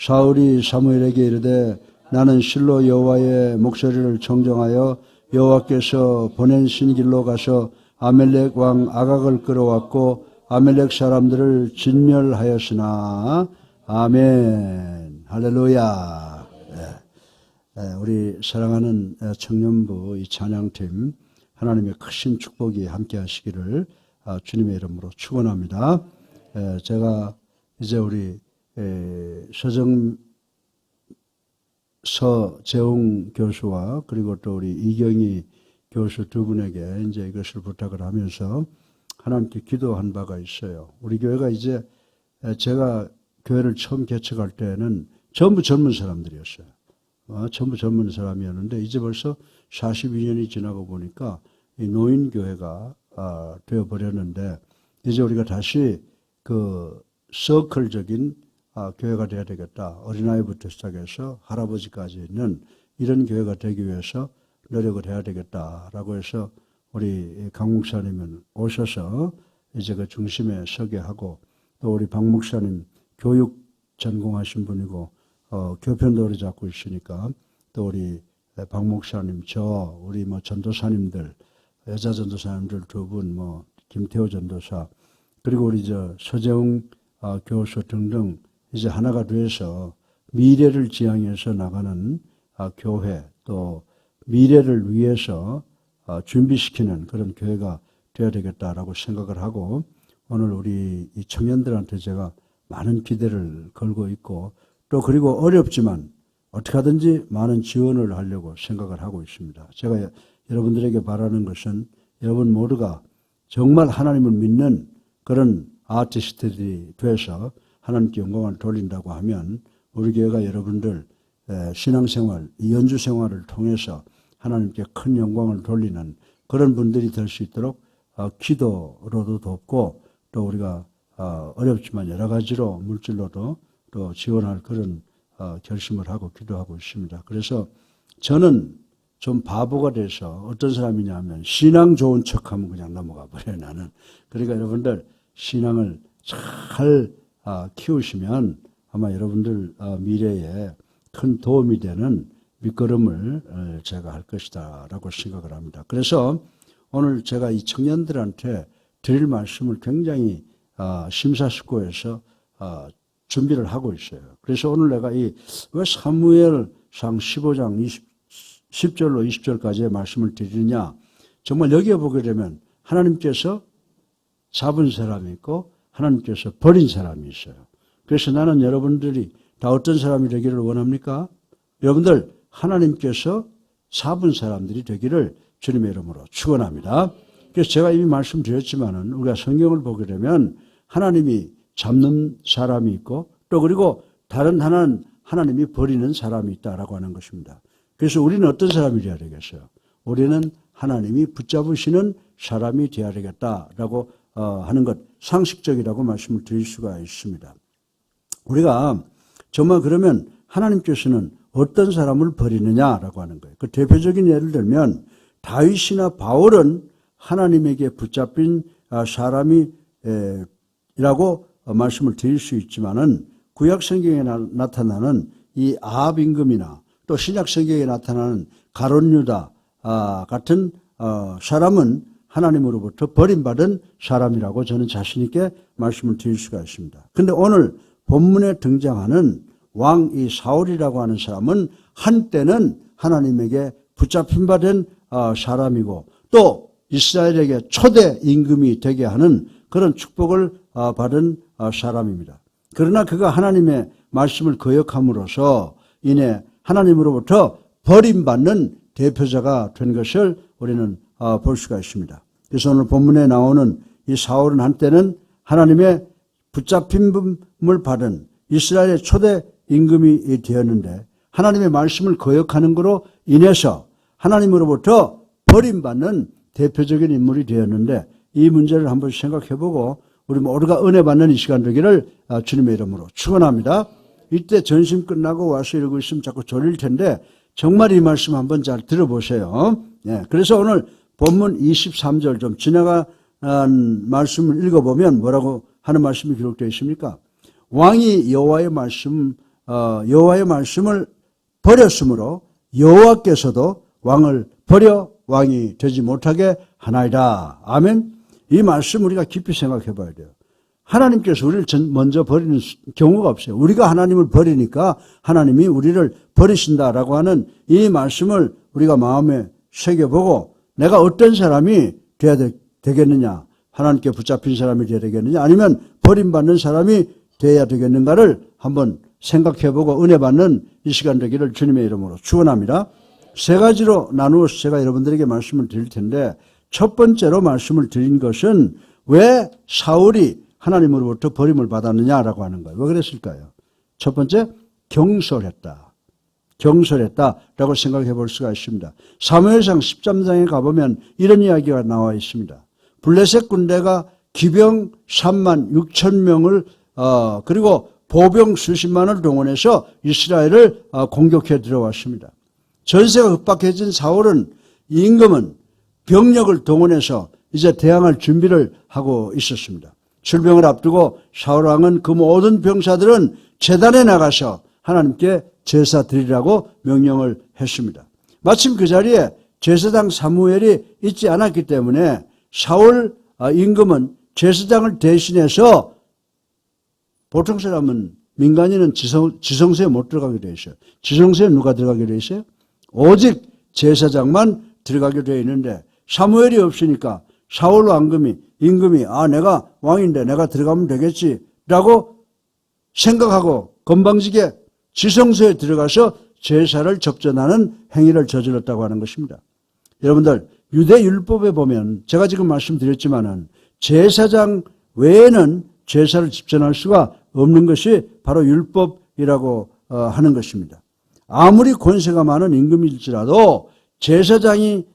사울이 사무엘에게 이르되 나는 실로 여호와의 목소리를 청정하여 여호와께서 보내신 길로 가서 아멜렉 왕 아각을 끌어왔고 아멜렉 사람들을 진멸하였으나. 아멘. 할렐루야. 우리 사랑하는 청년부 이 찬양팀 하나님의 크신 축복이 함께 하시기를 주님의 이름으로 축원합니다. 제가 이제 우리 서재웅 교수와 그리고 또 우리 이경희 교수 두 분에게 이제 이것을 부탁을 하면서 하나님께 기도한 바가 있어요. 우리 교회가 이제 제가 교회를 처음 개척할 때는 전부 젊은 사람들이었어요. 전부 젊은 사람이었는데 이제 벌써 42년이 지나고 보니까 이 노인교회가 되어버렸는데 이제 우리가 다시 그 서클적인 교회가 되어야 되겠다. 어린아이부터 시작해서 할아버지까지 있는 이런 교회가 되기 위해서 노력을 해야 되겠다라고 해서 우리 강 목사님은 오셔서 이제 그 중심에 서게 하고 또 우리 박 목사님 교육 전공하신 분이고 교편도 오래 잡고 있으니까 또 우리 박 목사님 우리 전도사님들 여자 전도사님들 두 분 김태호 전도사 그리고 우리 서재웅 교수 등등 이제 하나가 돼서 미래를 지향해서 나가는 교회 또 미래를 위해서 준비시키는 그런 교회가 되어야 되겠다라고 생각을 하고 오늘 우리 이 청년들한테 제가 많은 기대를 걸고 있고 또 그리고 어렵지만 어떻게 하든지 많은 지원을 하려고 생각을 하고 있습니다. 제가 여러분들에게 바라는 것은 여러분 모두가 정말 하나님을 믿는 그런 아티스트들이 돼서 하나님께 영광을 돌린다고 하면 우리 교회가 여러분들 신앙생활, 연주생활을 통해서 하나님께 큰 영광을 돌리는 그런 분들이 될 수 있도록 기도로도 돕고 또 우리가 어렵지만 여러 가지로 물질로도 또 지원할 그런 결심을 하고 기도하고 있습니다. 그래서 저는 좀 바보가 돼서 어떤 사람이냐면 신앙 좋은 척하면 그냥 넘어가 버려요, 나는. 그러니까 여러분들 신앙을 잘 키우시면 아마 여러분들 미래에 큰 도움이 되는 밑거름을 제가 할 것이다 라고 생각을 합니다. 그래서 오늘 제가 이 청년들한테 드릴 말씀을 굉장히 심사숙고해서 준비를 하고 있어요. 그래서 오늘 내가 왜 사무엘상 15장 10절로 20절까지의 말씀을 드리느냐. 정말 여기에 보게 되면 하나님께서 잡은 사람이 있고 하나님께서 버린 사람이 있어요. 그래서 나는 여러분들이 다 어떤 사람이 되기를 원합니까? 여러분들 하나님께서 잡은 사람들이 되기를 주님의 이름으로 축원합니다. 그래서 제가 이미 말씀드렸지만은 우리가 성경을 보게 되면 하나님이 잡는 사람이 있고 또 그리고 다른 하나님이 버리는 사람이 있다라고 하는 것입니다. 그래서 우리는 어떤 사람이 되어야 되겠어요? 우리는 하나님이 붙잡으시는 사람이 되어야 되겠다라고 하는 것 상식적이라고 말씀을 드릴 수가 있습니다. 우리가 정말 그러면 하나님께서는 어떤 사람을 버리느냐라고 하는 거예요. 그 대표적인 예를 들면 다윗이나 바울은 하나님에게 붙잡힌 사람이라고 말씀을 드릴 수 있지만은 구약 성경에 나타나는 이 아합 임금이나 또 신약 성경에 나타나는 가룟 유다 같은 사람은 하나님으로부터 버림받은 사람이라고 저는 자신 있게 말씀을 드릴 수가 있습니다. 그런데 오늘 본문에 등장하는 왕 이 사울이라고 하는 사람은 한때는 하나님에게 붙잡힌 바 된 사람이고 또 이스라엘에게 초대 임금이 되게 하는 그런 축복을 받은 사람입니다. 그러나 그가 하나님의 말씀을 거역함으로써 인해 하나님으로부터 버림받는 대표자가 된 것을 우리는 볼 수가 있습니다. 그래서 오늘 본문에 나오는 이 사울은 한때는 하나님의 붙잡힘을 받은 이스라엘의 초대 임금이 되었는데 하나님의 말씀을 거역하는 것으로 인해서 하나님으로부터 버림받는 대표적인 인물이 되었는데 이 문제를 한번 생각해보고 우리 모두가 은혜 받는 이 시간 되기를 주님의 이름으로 축원합니다. 이때 전심 끝나고 와서 이러고 있으면 자꾸 졸릴 텐데 정말 이 말씀 한번 잘 들어보세요. 그래서 오늘 본문 23절 좀 지나간 말씀을 읽어보면 뭐라고 하는 말씀이 기록되어 있습니까? 왕이 여호와의 말씀을 여호와의 말씀을 버렸으므로 여호와께서도 왕을 버려 왕이 되지 못하게 하나이다. 아멘. 이 말씀 우리가 깊이 생각해 봐야 돼요. 하나님께서 우리를 먼저 버리는 경우가 없어요. 우리가 하나님을 버리니까 하나님이 우리를 버리신다라고 하는 이 말씀을 우리가 마음에 새겨보고 내가 어떤 사람이 되어야 되겠느냐, 하나님께 붙잡힌 사람이 되어야 되겠느냐, 아니면 버림받는 사람이 되어야 되겠는가를 한번 생각해보고 은혜 받는 이 시간 되기를 주님의 이름으로 축원합니다. 세 가지로 나누어서 제가 여러분들에게 말씀을 드릴 텐데, 첫 번째로 말씀을 드린 것은 왜 사울이 하나님으로부터 버림을 받았느냐라고 하는 거예요. 왜 그랬을까요? 첫 번째, 경솔했다. 경솔했다라고 생각해 볼 수가 있습니다. 사무엘상 13장에 가보면 이런 이야기가 나와 있습니다. 블레셋 군대가 기병 3만 6천 명을 그리고 보병 수십만을 동원해서 이스라엘을 공격해 들어왔습니다. 전세가 급박해진 사울은 임금은 병력을 동원해서 이제 대항할 준비를 하고 있었습니다. 출병을 앞두고 사울 왕은 그 모든 병사들은 제단에 나가서 하나님께 제사 드리라고 명령을 했습니다. 마침 그 자리에 제사장 사무엘이 있지 않았기 때문에 사울 임금은 제사장을 대신해서, 보통 사람은 민간인은 지성소에 못 들어가게 되어 있어요. 지성소에 누가 들어가게 되어 있어요? 오직 제사장만 들어가게 되어 있는데 사무엘이 없으니까 사울 임금이 내가 왕인데 내가 들어가면 되겠지라고 생각하고 건방지게 지성소에 들어가서 제사를 접전하는 행위를 저질렀다고 하는 것입니다. 여러분들, 유대 율법에 보면 제가 지금 말씀드렸지만은 제사장 외에는 제사를 집전할 수가 없는 것이 바로 율법이라고 하는 것입니다. 아무리 권세가 많은 임금일지라도 제사장이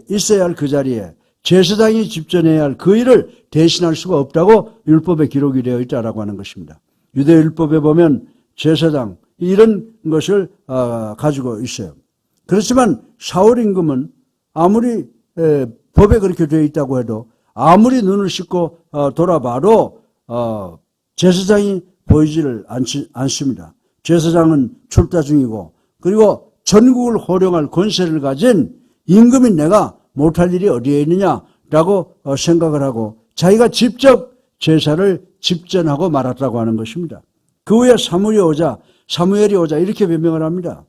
있어야 할 그 자리에 제사장이 집전해야 할 그 일을 대신할 수가 없다고 율법에 기록이 되어 있다라고 하는 것입니다. 유대 율법에 보면 제사장 이런 것을 가지고 있어요. 그렇지만 사울 임금은 아무리 법에 그렇게 되어 있다고 해도 아무리 눈을 씻고 돌아봐도 제사장이 보이지를 않습니다. 제사장은 출타 중이고, 그리고 전국을 호령할 권세를 가진 임금인 내가 못할 일이 어디에 있느냐라고 생각을 하고 자기가 직접 제사를 집전하고 말았다고 하는 것입니다. 그 후에 사무엘이 오자 이렇게 변명을 합니다.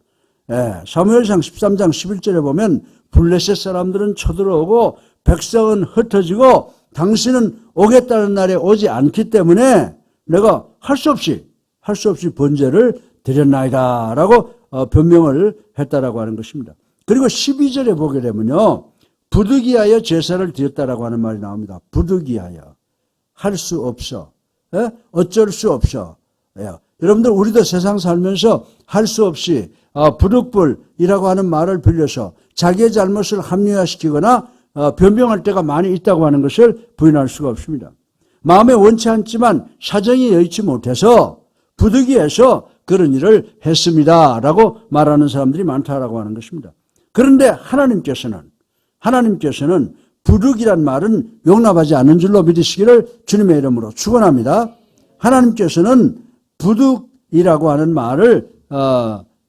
사무엘상 13장 11절에 보면 블레셋 사람들은 쳐들어오고 백성은 흩어지고 당신은 오겠다는 날에 오지 않기 때문에 내가 할 수 없이 번제를 드렸나이다 라고 변명을 했다라고 하는 것입니다. 그리고 12절에 보게 되면요, 부득이하여 제사를 드렸다라고 하는 말이 나옵니다. 부득이하여. 할 수 없어. 어쩔 수 없어. 여러분들, 우리도 세상 살면서 할 수 없이 부득불이라고 하는 말을 빌려서 자기의 잘못을 합리화시키거나 변명할 때가 많이 있다고 하는 것을 부인할 수가 없습니다. 마음에 원치 않지만 사정이 여의치 못해서 부득이해서 그런 일을 했습니다라고 말하는 사람들이 많다라고 하는 것입니다. 그런데 하나님께서는 부득이란 말은 용납하지 않는 줄로 믿으시기를 주님의 이름으로 축원합니다. 하나님께서는 부득이라고 하는 말을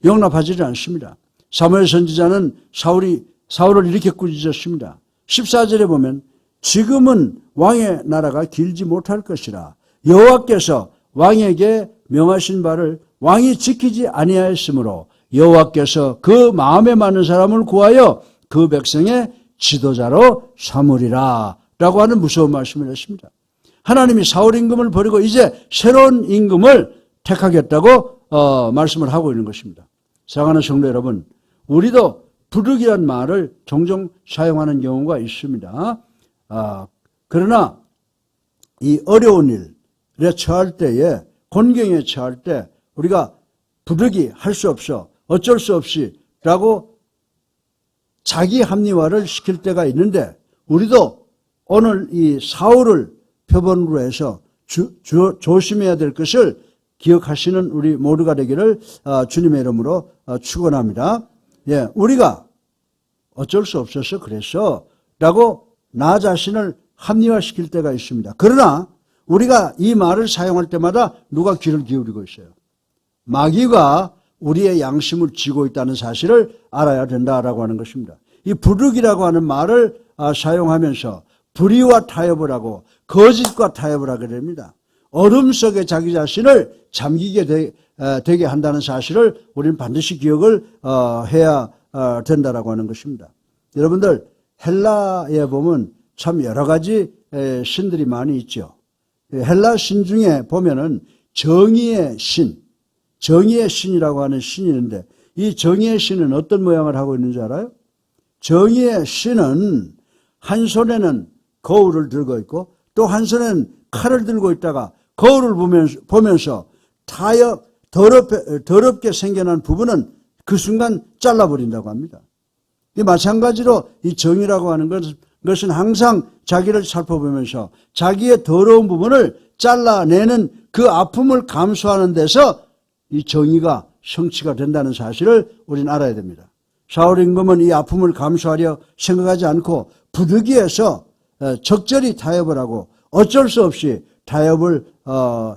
용납하지 않습니다. 사무엘 선지자는 사울을 이렇게 꾸짖었습니다. 14절에 보면 지금은 왕의 나라가 길지 못할 것이라 여호와께서 왕에게 명하신 바를 왕이 지키지 아니하였으므로 여호와께서 그 마음에 맞는 사람을 구하여 그 백성의 지도자로 삼으리라 라고 하는 무서운 말씀을 했습니다. 하나님이 사울 임금을 버리고 이제 새로운 임금을 택하겠다고 말씀을 하고 있는 것입니다. 사랑하는 성도 여러분, 우리도 부득이란 말을 종종 사용하는 경우가 있습니다. 그러나 이 어려운 일에 처할 때에, 곤경에 처할 때 우리가 부득이 할 수 없어, 어쩔 수 없이 라고 자기 합리화를 시킬 때가 있는데, 우리도 오늘 이 사울을 표본으로 해서 조심해야 될 것을 기억하시는 우리 모두가 되기를 주님의 이름으로 축원합니다. 우리가 어쩔 수 없어서 그래서 라고 나 자신을 합리화시킬 때가 있습니다. 그러나 우리가 이 말을 사용할 때마다 누가 귀를 기울이고 있어요? 마귀가 우리의 양심을 쥐고 있다는 사실을 알아야 된다라고 하는 것입니다. 이 부르기라고 하는 말을 사용하면서 불의와 타협을 하고 거짓과 타협을 하게 됩니다. 어둠 속에 자기 자신을 잠기게 되게 한다는 사실을 우리는 반드시 기억을 해야 된다라고 하는 것입니다. 여러분들 헬라에 보면 참 여러 가지 신들이 많이 있죠. 헬라 신 중에 보면은 정의의 신이라고 하는 신이 있는데 이 정의의 신은 어떤 모양을 하고 있는지 알아요? 정의의 신은 한 손에는 거울을 들고 있고 또 한 손에는 칼을 들고 있다가 거울을 보면서 더럽게 생겨난 부분은 그 순간 잘라버린다고 합니다. 이 마찬가지로 이 정의라고 하는 것은 항상 자기를 살펴보면서 자기의 더러운 부분을 잘라내는 그 아픔을 감수하는 데서 이 정의가 성취가 된다는 사실을 우리는 알아야 됩니다. 사울 임금은 이 아픔을 감수하려 생각하지 않고 부득이해서 적절히 타협을 하고 어쩔 수 없이 타협을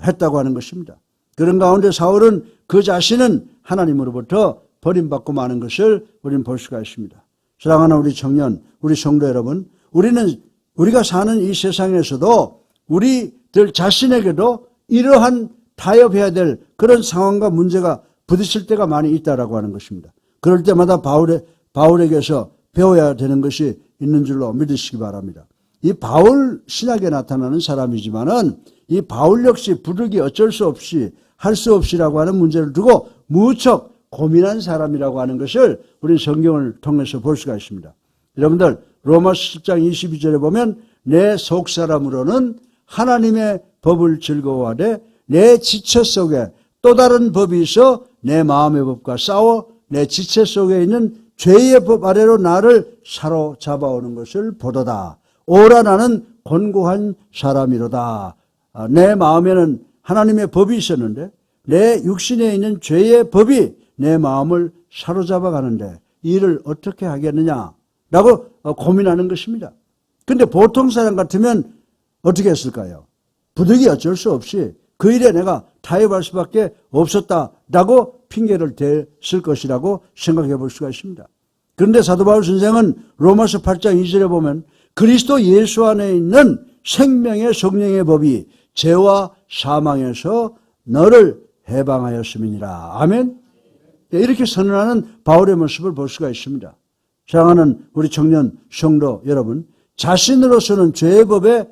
했다고 하는 것입니다. 그런 가운데 사울은 그 자신은 하나님으로부터 버림받고 마는 것을 우리는 볼 수가 있습니다. 사랑하는 우리 청년, 우리 성도 여러분, 우리가 사는 이 세상에서도 우리들 자신에게도 이러한 타협해야 될 그런 상황과 문제가 부딪힐 때가 많이 있다라고 하는 것입니다. 그럴 때마다 바울에게서 배워야 되는 것이 있는 줄로 믿으시기 바랍니다. 이 바울 신학에 나타나는 사람이지만은 이 바울 역시 부득이 어쩔 수 없이 할 수 없이라고 하는 문제를 두고 무척 고민한 사람이라고 하는 것을 우리 성경을 통해서 볼 수가 있습니다. 여러분들 로마서 10장 22절에 보면 내 속사람으로는 하나님의 법을 즐거워하되 내 지체 속에 또 다른 법이 있어 내 마음의 법과 싸워 내 지체 속에 있는 죄의 법 아래로 나를 사로잡아오는 것을 보도다. 오라 나는 곤고한 사람이로다. 내 마음에는 하나님의 법이 있었는데 내 육신에 있는 죄의 법이 내 마음을 사로잡아 가는데 이 일을 어떻게 하겠느냐라고 고민하는 것입니다. 그런데 보통 사람 같으면 어떻게 했을까요? 부득이 어쩔 수 없이 그 일에 내가 타협할 수밖에 없었다라고 핑계를 댔을 것이라고 생각해 볼 수가 있습니다. 그런데 사도 바울 선생은 로마서 8장 2절에 보면 그리스도 예수 안에 있는 생명의 성령의 법이 죄와 사망에서 너를 해방하였음이니라. 아멘. 이렇게 선언하는 바울의 모습을 볼 수가 있습니다. 사랑하는 우리 청년 성도 여러분, 자신으로서는 죄의 법에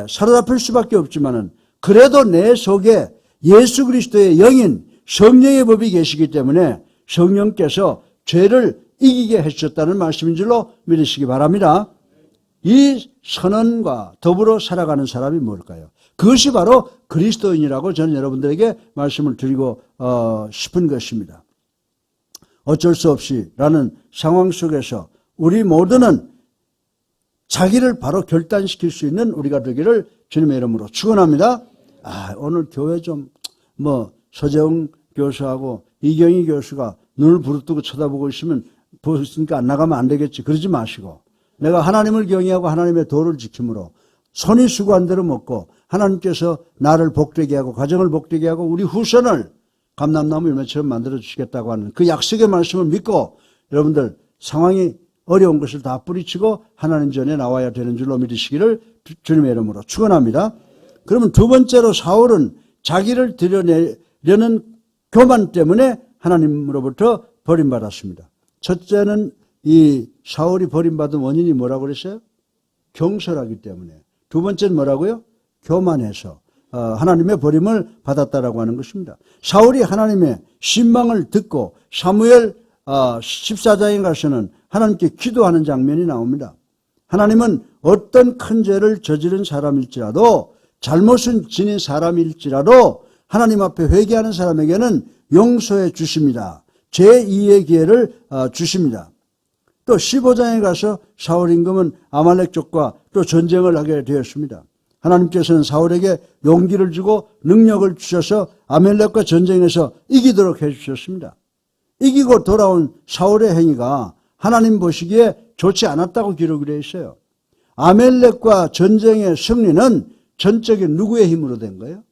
사로잡힐 수밖에 없지만은 그래도 내 속에 예수 그리스도의 영인 성령의 법이 계시기 때문에 성령께서 죄를 이기게 해주셨다는 말씀인 줄로 믿으시기 바랍니다. 이 선언과 더불어 살아가는 사람이 뭘까요? 그것이 바로 그리스도인이라고 저는 여러분들에게 말씀을 드리고 싶은 것입니다. 어쩔 수 없이라는 상황 속에서 우리 모두는 자기를 바로 결단시킬 수 있는 우리가 되기를 주님의 이름으로 축원합니다. 오늘 교회 좀 서재웅 교수하고 이경희 교수가 눈을 부릅뜨고 쳐다보고 있으면 보니까 안 나가면 안 되겠지. 그러지 마시고 내가 하나님을 경외하고 하나님의 도를 지킴으로 손이 수고한 대로 먹고 하나님께서 나를 복되게 하고 가정을 복되게 하고 우리 후손을 감람나무 열매처럼 만들어 주시겠다고 하는 그 약속의 말씀을 믿고 여러분들 상황이 어려운 것을 다 뿌리치고 하나님 전에 나와야 되는 줄로 믿으시기를 주님의 이름으로 축원합니다. 그러면 두 번째로 사울은 자기를 드러내려는 교만 때문에 하나님으로부터 버림받았습니다. 첫째는 이 사울이 버림받은 원인이 뭐라고 그랬어요? 경솔하기 때문에. 두 번째는 뭐라고요? 교만해서 하나님의 버림을 받았다라고 하는 것입니다. 사울이 하나님의 신망을 듣고 사무엘 14장에 가서는 하나님께 기도하는 장면이 나옵니다. 하나님은 어떤 큰 죄를 저지른 사람일지라도 잘못을 지닌 사람일지라도 하나님 앞에 회개하는 사람에게는 용서해 주십니다. 제2의 기회를 주십니다. 또 15장에 가서 사울 임금은 아말렉 족과 또 전쟁을 하게 되었습니다. 하나님께서는 사울에게 용기를 주고 능력을 주셔서 아말렉과 전쟁에서 이기도록 해주셨습니다. 이기고 돌아온 사울의 행위가 하나님 보시기에 좋지 않았다고 기록이 되어 있어요. 아말렉과 전쟁의 승리는 전적인 누구의 힘으로 된 거예요?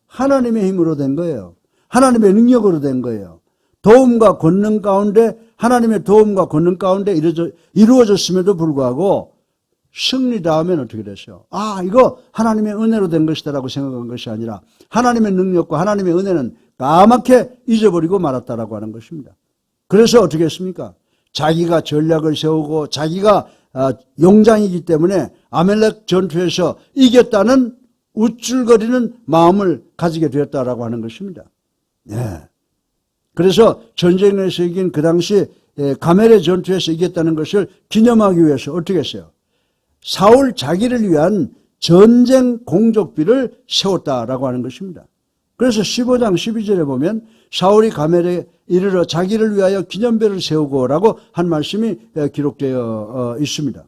하나님의 힘으로 된 거예요. 하나님의 능력으로 된 거예요. 도움과 권능 가운데, 하나님의 도움과 권능 가운데 이루어졌음에도 불구하고 승리 다음에는 어떻게 됐어요? 이거 하나님의 은혜로 된 것이다라고 생각한 것이 아니라 하나님의 능력과 하나님의 은혜는 까맣게 잊어버리고 말았다라고 하는 것입니다. 그래서 어떻게 했습니까? 자기가 전략을 세우고 자기가 용장이기 때문에 아멜렉 전투에서 이겼다는 우쭐거리는 마음을 가지게 되었다라고 하는 것입니다. 네. 그래서 전쟁에서 이긴 그 당시 가멜의 전투에서 이겼다는 것을 기념하기 위해서 어떻게 했어요? 사울 자기를 위한 전쟁 공족비를 세웠다라고 하는 것입니다. 그래서 15장 12절에 보면 사울이 가멜에 이르러 자기를 위하여 기념배를 세우고라고 한 말씀이 기록되어 있습니다.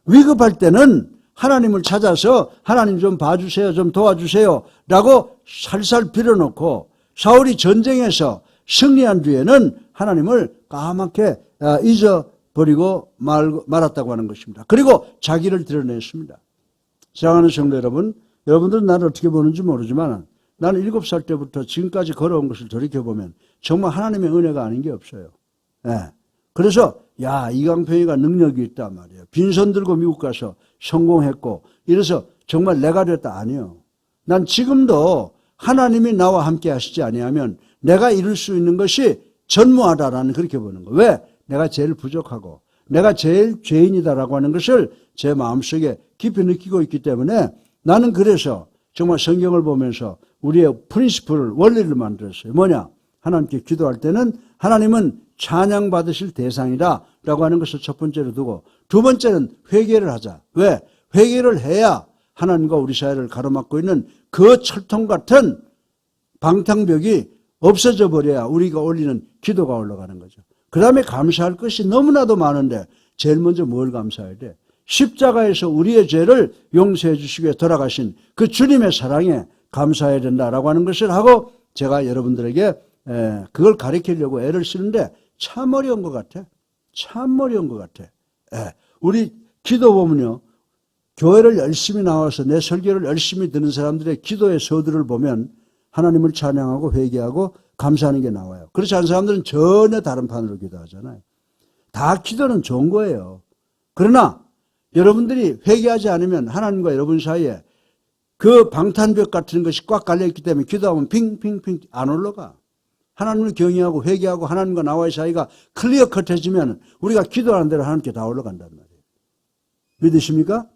위급할 때는 하나님을 찾아서 하나님 좀 봐주세요, 좀 도와주세요 라고 살살 빌어놓고 사울이 전쟁에서 승리한 뒤에는 하나님을 까맣게 잊어버리고 말았다고 하는 것입니다. 그리고 자기를 드러냈습니다. 사랑하는 성도 여러분, 여러분들은 나를 어떻게 보는지 모르지만 나는 7살 때부터 지금까지 걸어온 것을 돌이켜보면 정말 하나님의 은혜가 아닌 게 없어요. 네. 그래서 이강평이가 능력이 있단 말이에요. 빈손 들고 미국 가서 성공했고 이래서 정말 내가 됐다 아니에요. 난 지금도 하나님이 나와 함께 하시지 아니하면 내가 이룰 수 있는 것이 전무하다라는 그렇게 보는 거예요. 왜? 내가 제일 부족하고 내가 제일 죄인이다라고 하는 것을 제 마음속에 깊이 느끼고 있기 때문에 나는 그래서 정말 성경을 보면서 우리의 프린시플을 원리를 만들었어요. 뭐냐? 하나님께 기도할 때는 하나님은 찬양받으실 대상이다 라고 하는 것을 첫 번째로 두고 두 번째는 회개를 하자. 왜? 회개를 해야 하나님과 우리 사이를 가로막고 있는 그 철통 같은 방탕벽이 없어져 버려야 우리가 올리는 기도가 올라가는 거죠. 그 다음에 감사할 것이 너무나도 많은데 제일 먼저 뭘 감사해야 돼? 십자가에서 우리의 죄를 용서해 주시기 위해 돌아가신 그 주님의 사랑에 감사해야 된다라고 하는 것을 하고 제가 여러분들에게 그걸 가르치려고 애를 쓰는데 참 어려운 것 같아. 참 어려운 것 같아. 우리 기도 보면요. 교회를 열심히 나와서 내 설교를 열심히 듣는 사람들의 기도의 서두를 보면 하나님을 찬양하고 회개하고 감사하는 게 나와요. 그렇지 않은 사람들은 전혀 다른 판으로 기도하잖아요. 다 기도는 좋은 거예요. 그러나 여러분들이 회개하지 않으면 하나님과 여러분 사이에 그 방탄벽 같은 것이 꽉 깔려있기 때문에 기도하면 핑핑핑 안 올라가. 하나님을 경외하고 회개하고 하나님과 나와의 사이가 클리어 컷해지면 우리가 기도하는 대로 하나님께 다 올라간단 말이에요. 믿으십니까?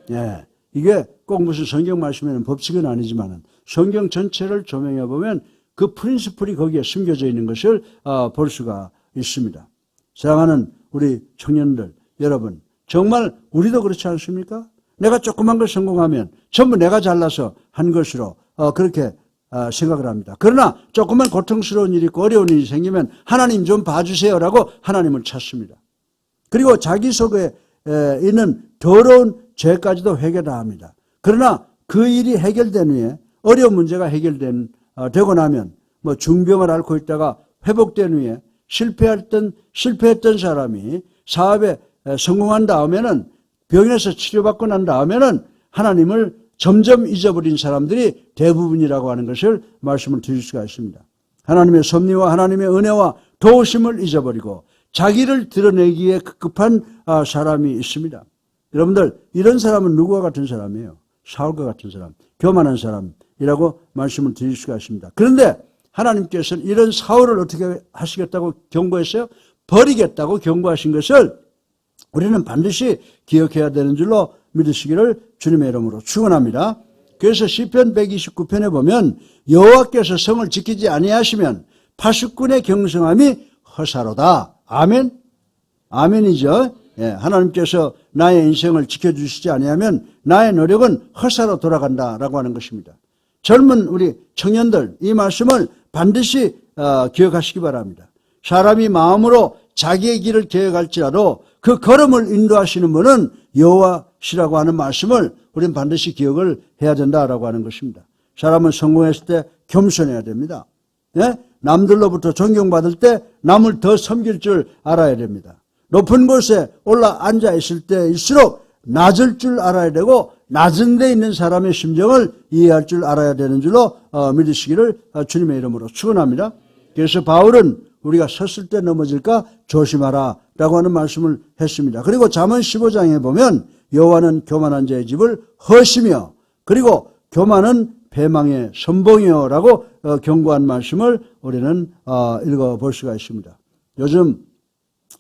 예. 이게 꼭 무슨 성경 말씀에는 법칙은 아니지만 성경 전체를 조명해 보면 그 프린시플이 거기에 숨겨져 있는 것을 볼 수가 있습니다. 사랑하는 우리 청년들 여러분, 정말 우리도 그렇지 않습니까? 내가 조그만 걸 성공하면 전부 내가 잘나서 한 것으로 그렇게 생각을 합니다. 그러나 조그만 고통스러운 일이 있고 어려운 일이 생기면 하나님 좀 봐주세요라고 하나님을 찾습니다. 그리고 자기 속에 있는 더러운 죄까지도 회개다 합니다. 그러나 그 일이 해결된 후에 어려운 문제가 되고 나면 뭐 중병을 앓고 있다가 회복된 후에 실패했던 사람이 사업에 성공한 다음에는 병에서 치료받고 난 다음에는 하나님을 점점 잊어버린 사람들이 대부분이라고 하는 것을 말씀을 드릴 수가 있습니다. 하나님의 섭리와 하나님의 은혜와 도우심을 잊어버리고 자기를 드러내기에 급급한 사람이 있습니다. 여러분들 이런 사람은 누구와 같은 사람이에요? 사울과 같은 사람, 교만한 사람이라고 말씀을 드릴 수가 있습니다. 그런데 하나님께서는 이런 사울을 어떻게 하시겠다고 경고했어요? 버리겠다고 경고하신 것을 우리는 반드시 기억해야 되는 줄로 믿으시기를 주님의 이름으로 축원합니다. 그래서 시편 129편에 보면 여호와께서 성을 지키지 아니하시면 파수꾼의 경성함이 허사로다. 아멘. 아멘이죠. 예, 하나님께서 나의 인생을 지켜주시지 아니하면 나의 노력은 허사로 돌아간다라고 하는 것입니다. 젊은 우리 청년들 이 말씀을 반드시 기억하시기 바랍니다. 사람이 마음으로 자기의 길을 계획할지라도 그 걸음을 인도하시는 분은 여호와시라고 하는 말씀을 우리는 반드시 기억을 해야 된다라고 하는 것입니다. 사람은 성공했을 때 겸손해야 됩니다. 네? 남들로부터 존경받을 때 남을 더 섬길 줄 알아야 됩니다. 높은 곳에 올라 앉아 있을 때일수록 낮을 줄 알아야 되고 낮은 데 있는 사람의 심정을 이해할 줄 알아야 되는 줄로 믿으시기를 주님의 이름으로 축원합니다. 그래서 바울은 우리가 섰을 때 넘어질까 조심하라 라고 하는 말씀을 했습니다. 그리고 잠언 15장에 보면 여호와는 교만한 자의 집을 허시며 그리고 교만은 배망의 선봉이요 라고 경고한 말씀을 우리는 읽어볼 수가 있습니다. 요즘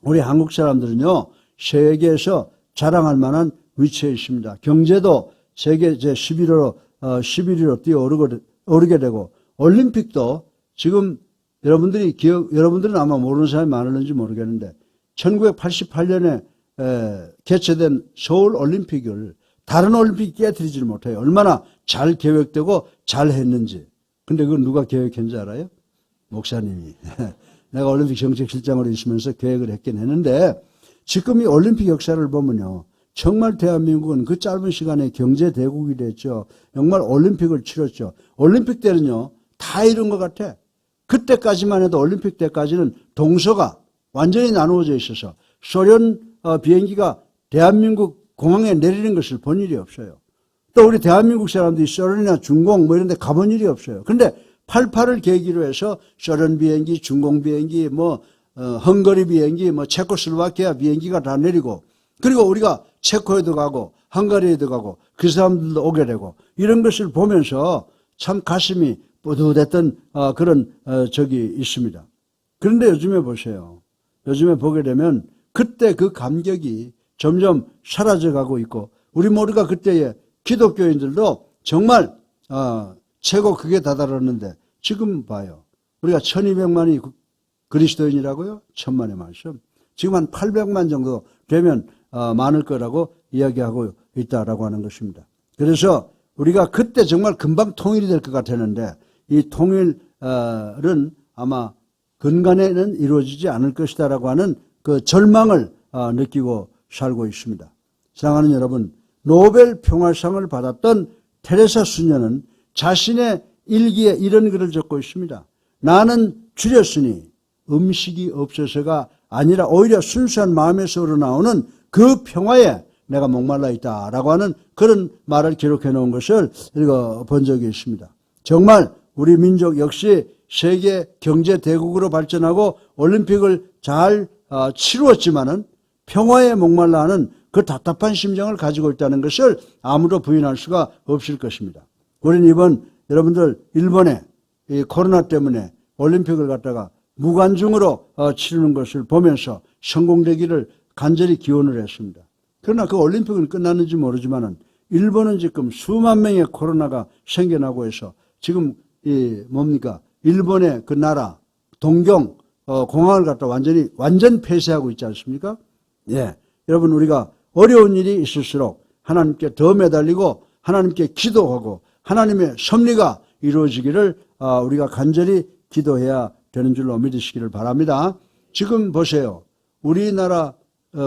우리 한국 사람들은요, 세계에서 자랑할 만한 위치에 있습니다. 경제도 세계 제11위로 뛰어오르게 되고, 올림픽도 지금 여러분들은 아마 모르는 사람이 많을는지 모르겠는데, 1988년에 개최된 서울 올림픽을 다른 올림픽이 깨뜨리지를 못해요. 얼마나 잘 계획되고 잘 했는지. 근데 그건 누가 계획했는지 알아요? 목사님이. 내가 올림픽 정책실장으로 있으면서 계획을 했긴 했는데, 지금 이 올림픽 역사를 보면요, 정말 대한민국은 그 짧은 시간에 경제 대국이 됐죠. 정말 올림픽을 치렀죠. 올림픽 때는요, 다 이룬 것 같아. 그때까지만 해도 올림픽 때까지는 동서가 완전히 나누어져 있어서 소련 비행기가 대한민국 공항에 내리는 것을 본 일이 없어요. 또 우리 대한민국 사람들이 소련이나 중공 뭐 이런 데 가본 일이 없어요. 근데 88을 계기로 해서 소련 비행기, 중공 비행기, 헝가리 비행기, 체코슬로바키아 비행기가 다 내리고, 그리고 우리가 체코에도 가고 헝가리에도 가고 그 사람들도 오게 되고, 이런 것을 보면서 참 가슴이 뿌듯했던 그런 적이 있습니다. 그런데 요즘에 보세요. 요즘에 보게 되면 그때 그 감격이 점점 사라져가고 있고, 우리 모두가 그때의 기독교인들도 정말 최고 극에 다다랐는데, 지금 봐요. 우리가 1200만이 그리스도인이라고요? 천만의 말씀. 지금 한 800만 정도 되면 많을 거라고 이야기하고 있다라고 하는 것입니다. 그래서 우리가 그때 정말 금방 통일이 될 것 같았는데, 이 통일은 아마 근간에는 이루어지지 않을 것이다라고 하는 그 절망을 느끼고 살고 있습니다. 사랑하는 여러분, 노벨 평화상을 받았던 테레사 수녀는 자신의 일기에 이런 글을 적고 있습니다. 나는 줄였으니 음식이 없어서가 아니라 오히려 순수한 마음에서 우러나오는 그 평화에 내가 목말라 있다라고 하는 그런 말을 기록해 놓은 것을 읽어본 적이 있습니다. 정말 우리 민족 역시 세계 경제 대국으로 발전하고 올림픽을 잘 치루었지만은 평화에 목말라 하는 그 답답한 심정을 가지고 있다는 것을 아무도 부인할 수가 없을 것입니다. 우리는 이번 여러분들 일본에 이 코로나 때문에 올림픽을 갖다가 무관중으로 치르는 것을 보면서 성공되기를 간절히 기원을 했습니다. 그러나 그 올림픽은 끝났는지 모르지만은 일본은 지금 수만 명의 코로나가 생겨나고 해서 지금 일본의 그 나라 동경 공항을 갖다 완전 폐쇄하고 있지 않습니까? 예. 여러분, 우리가 어려운 일이 있을수록 하나님께 더 매달리고 하나님께 기도하고 하나님의 섭리가 이루어지기를 우리가 간절히 기도해야 되는 줄로 믿으시기를 바랍니다. 지금 보세요. 우리나라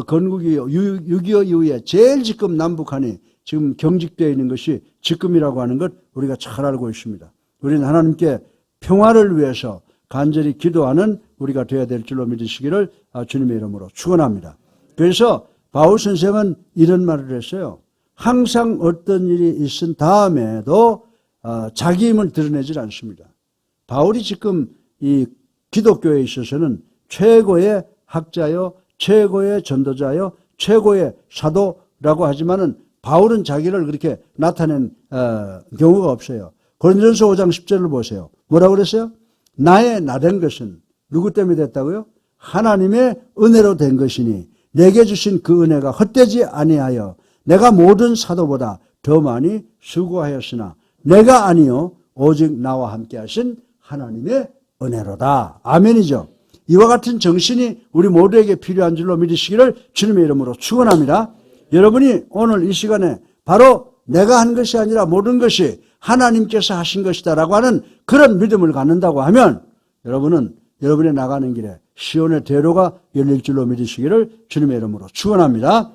건국이 6.25 이후에 제일 지금 남북한이 지금 경직되어 있는 것이 지금이라고 하는 것 우리가 잘 알고 있습니다. 우리는 하나님께 평화를 위해서 간절히 기도하는 우리가 되어야 될 줄로 믿으시기를 주님의 이름으로 축원합니다. 그래서 바울 선생은 이런 말을 했어요. 항상 어떤 일이 있은 다음에도 자기 힘을 드러내질 않습니다. 바울이 지금 이 기독교에 있어서는 최고의 학자요, 최고의 전도자요, 최고의 사도라고 하지만은 바울은 자기를 그렇게 나타낸 경우가 없어요. 고린도전서 5장 10절을 보세요. 뭐라고 그랬어요? 나의 나된 것은 누구 때문에 됐다고요? 하나님의 은혜로 된 것이니 내게 주신 그 은혜가 헛되지 아니하여 내가 모든 사도보다 더 많이 수고하였으나 내가 아니요 오직 나와 함께 하신 하나님의 은혜로다. 아멘이죠. 이와 같은 정신이 우리 모두에게 필요한 줄로 믿으시기를 주님의 이름으로 축원합니다. 여러분이 오늘 이 시간에 바로 내가 한 것이 아니라 모든 것이 하나님께서 하신 것이다라고 하는 그런 믿음을 갖는다고 하면 여러분은 여러분의 나가는 길에 시온의 대로가 열릴 줄로 믿으시기를 주님의 이름으로 축원합니다.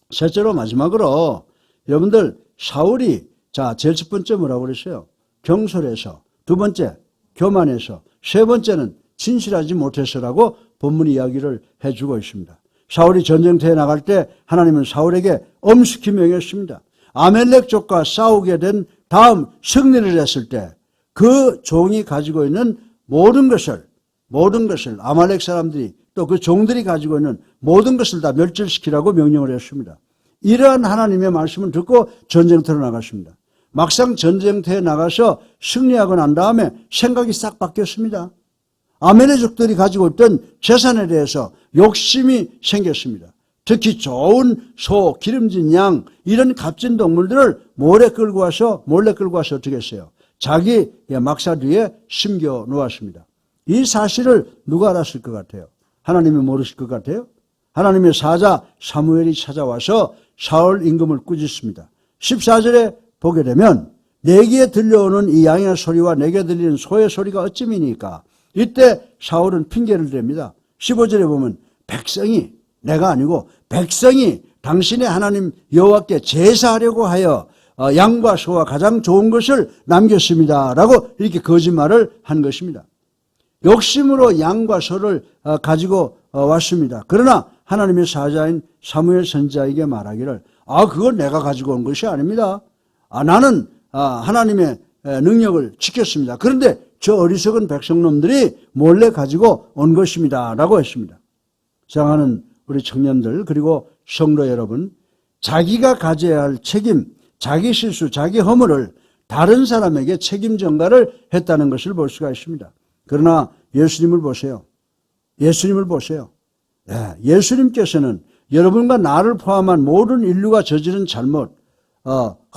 셋째로 마지막으로 여러분들 사울이 제일 첫 번째 뭐라고 그랬어요? 경솔해서, 두 번째 교만해서, 세 번째는 진실하지 못해서라고 본문이 이야기를 해주고 있습니다. 사울이 전쟁터에 나갈 때 하나님은 사울에게 엄숙히 명했습니다. 아멜렉족과 싸우게 된 다음 승리를 했을 때 그 종이 가지고 있는 모든 것을 아말렉 사람들이 또 그 종들이 가지고 있는 모든 것을 다 멸절시키라고 명령을 했습니다. 이러한 하나님의 말씀을 듣고 전쟁터로 나갔습니다. 막상 전쟁터에 나가서 승리하고 난 다음에 생각이 싹 바뀌었습니다. 아멜렉족들이 가지고 있던 재산에 대해서 욕심이 생겼습니다. 특히 좋은 소, 기름진 양 이런 값진 동물들을 몰래 끌고 와서 어떻게 했어요? 자기 막사 뒤에 심겨 놓았습니다. 이 사실을 누가 알았을 것 같아요? 하나님이 모르실 것 같아요? 하나님의 사자 사무엘이 찾아와서 사울 임금을 꾸짖습니다. 14절에 보게 되면 내게 들려오는 이 양의 소리와 내게 들리는 소의 소리가 어찌미니까? 이때 사울은 핑계를 댑니다. 15절에 보면 백성이 내가 아니고 백성이 당신의 하나님 여호와께 제사하려고 하여 양과 소와 가장 좋은 것을 남겼습니다 라고 이렇게 거짓말을 한 것입니다. 욕심으로 양과 소를 가지고 왔습니다. 그러나 하나님의 사자인 사무엘 선지자에게 말하기를 그건 내가 가지고 온 것이 아닙니다. 나는 하나님의 능력을 지켰습니다. 그런데 저 어리석은 백성놈들이 몰래 가지고 온 것입니다 라고 했습니다. 사랑하는 우리 청년들 그리고 성도 여러분, 자기가 가져야 할 책임, 자기 실수, 자기 허물을 다른 사람에게 책임 전가를 했다는 것을 볼 수가 있습니다. 그러나 예수님을 보세요. 예수님께서는 여러분과 나를 포함한 모든 인류가 저지른 잘못,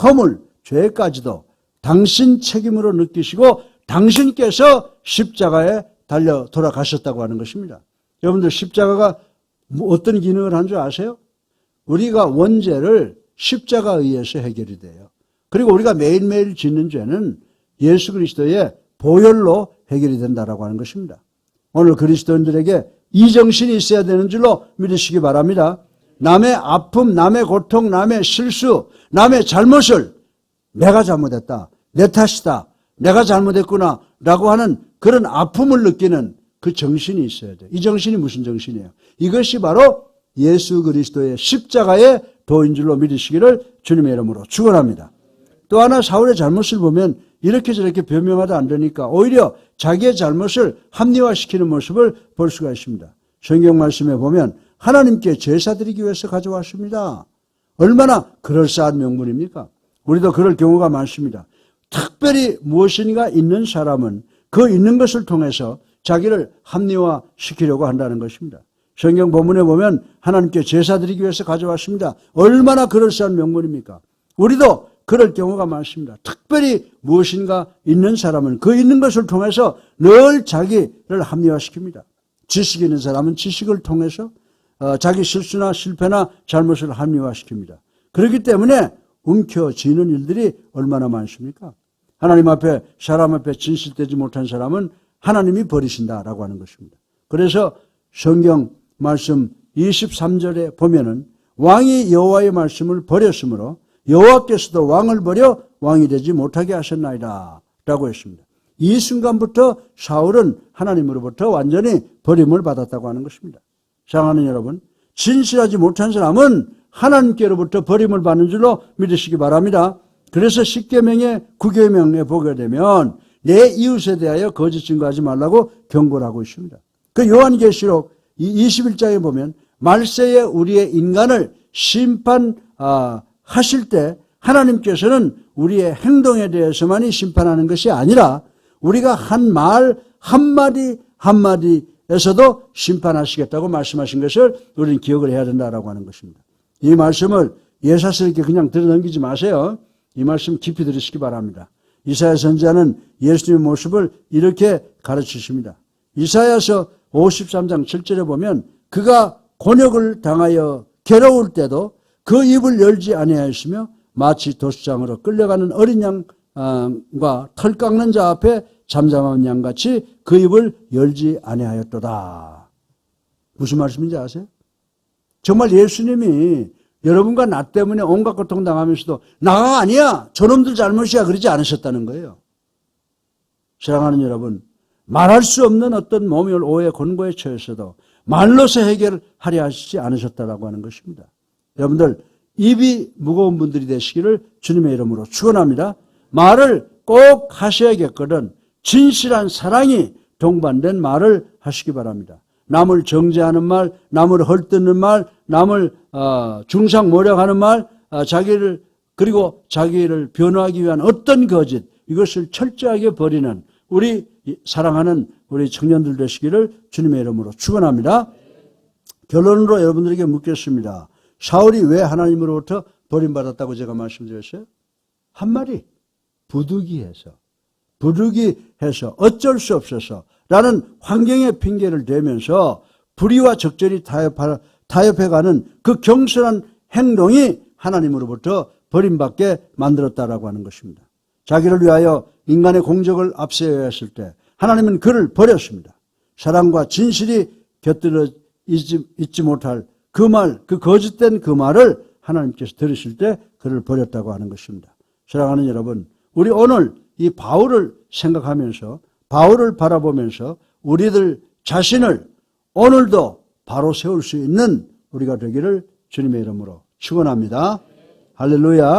허물, 죄까지도 당신 책임으로 느끼시고 당신께서 십자가에 달려 돌아가셨다고 하는 것입니다. 여러분들 십자가가 어떤 기능을 한 줄 아세요? 우리가 원죄를 십자가에 의해서 해결이 돼요. 그리고 우리가 매일매일 짓는 죄는 예수 그리스도의 보혈로 해결이 된다라고 하는 것입니다. 오늘 그리스도인들에게 이 정신이 있어야 되는 줄로 믿으시기 바랍니다. 남의 아픔, 남의 고통, 남의 실수, 남의 잘못을 내가 잘못했다, 내 탓이다, 내가 잘못했구나 라고 하는 그런 아픔을 느끼는 그 정신이 있어야 돼요. 이 정신이 무슨 정신이에요? 이것이 바로 예수 그리스도의 십자가의 도인 줄로 믿으시기를 주님의 이름으로 축원합니다. 또 하나 사울의 잘못을 보면 이렇게 저렇게 변명하다 안 되니까 오히려 자기의 잘못을 합리화시키는 모습을 볼 수가 있습니다. 성경 말씀에 보면 하나님께 제사 드리기 위해서 가져왔습니다. 얼마나 그럴싸한 명분입니까? 우리도 그럴 경우가 많습니다. 특별히 무엇인가 있는 사람은 그 있는 것을 통해서 자기를 합리화시키려고 한다는 것입니다. 성경 본문에 보면 하나님께 제사 드리기 위해서 가져왔습니다. 얼마나 그럴싸한 명분입니까? 우리도 그럴 경우가 많습니다. 특별히 무엇인가 있는 사람은 그 있는 것을 통해서 늘 자기를 합리화시킵니다. 지식이 있는 사람은 지식을 통해서 자기 실수나 실패나 잘못을 합리화시킵니다. 그렇기 때문에 움켜쥐는 일들이 얼마나 많습니까? 하나님 앞에 사람 앞에 진실되지 못한 사람은 하나님이 버리신다라고 하는 것입니다. 그래서 성경 말씀 23절에 보면은 왕이 여호와의 말씀을 버렸으므로 여호와께서도 왕을 버려 왕이 되지 못하게 하셨나이다 라고 했습니다. 이 순간부터 사울은 하나님으로부터 완전히 버림을 받았다고 하는 것입니다. 사랑하는 여러분, 진실하지 못한 사람은 하나님께로부터 버림을 받는 줄로 믿으시기 바랍니다. 그래서 10계명의 9계명에 보게 되면 내 이웃에 대하여 거짓 증거하지 말라고 경고를 하고 있습니다. 그 요한계시록 21장에 보면 말세에 우리의 인간을 심판하실 때 하나님께서는 우리의 행동에 대해서만이 심판하는 것이 아니라 우리가 한 말 한마디 한마디에서도 심판하시겠다고 말씀하신 것을 우리는 기억을 해야 된다라고 하는 것입니다. 이 말씀을 예사스럽게 그냥 들어넘기지 마세요. 이 말씀 깊이 들으시기 바랍니다. 이사야 선지자는 예수님의 모습을 이렇게 가르치십니다. 이사야서 53장 7절에 보면 그가 곤욕을 당하여 괴로울 때도 그 입을 열지 아니하였으며 마치 도수장으로 끌려가는 어린 양과 털 깎는 자 앞에 잠잠한 양같이 그 입을 열지 아니하였도다. 무슨 말씀인지 아세요? 정말 예수님이 여러분과 나 때문에 온갖 고통 당하면서도 나가 아니야, 저놈들 잘못이야 그러지 않으셨다는 거예요. 사랑하는 여러분, 말할 수 없는 어떤 모멸, 오해, 권고에 처해서도 말로서 해결하려 하시지 않으셨다라고 하는 것입니다. 여러분들 입이 무거운 분들이 되시기를 주님의 이름으로 축원합니다. 말을 꼭 하셔야겠거든 진실한 사랑이 동반된 말을 하시기 바랍니다. 남을 정죄하는 말, 남을 헐뜯는 말, 남을 중상모략하는 말, 그리고 자기를 변호하기 위한 어떤 거짓, 이것을 철저하게 버리는 우리 사랑하는 우리 청년들 되시기를 주님의 이름으로 축원합니다. 결론으로 여러분들에게 묻겠습니다. 사울이 왜 하나님으로부터 버림받았다고 제가 말씀드렸어요? 한 마디, 부득이해서 어쩔 수 없어서 라는 환경의 핑계를 대면서 불의와 적절히 타협해가는 그 경솔한 행동이 하나님으로부터 버림받게 만들었다라고 하는 것입니다. 자기를 위하여 인간의 공적을 앞세워야 했을 때 하나님은 그를 버렸습니다. 사랑과 진실이 곁들여 있지 못할 그 말, 그 거짓된 그 말을 하나님께서 들으실 때 그를 버렸다고 하는 것입니다. 사랑하는 여러분, 우리 오늘 이 바울을 생각하면서 바울을 바라보면서 우리들 자신을 오늘도 바로 세울 수 있는 우리가 되기를 주님의 이름으로 축원합니다. 할렐루야.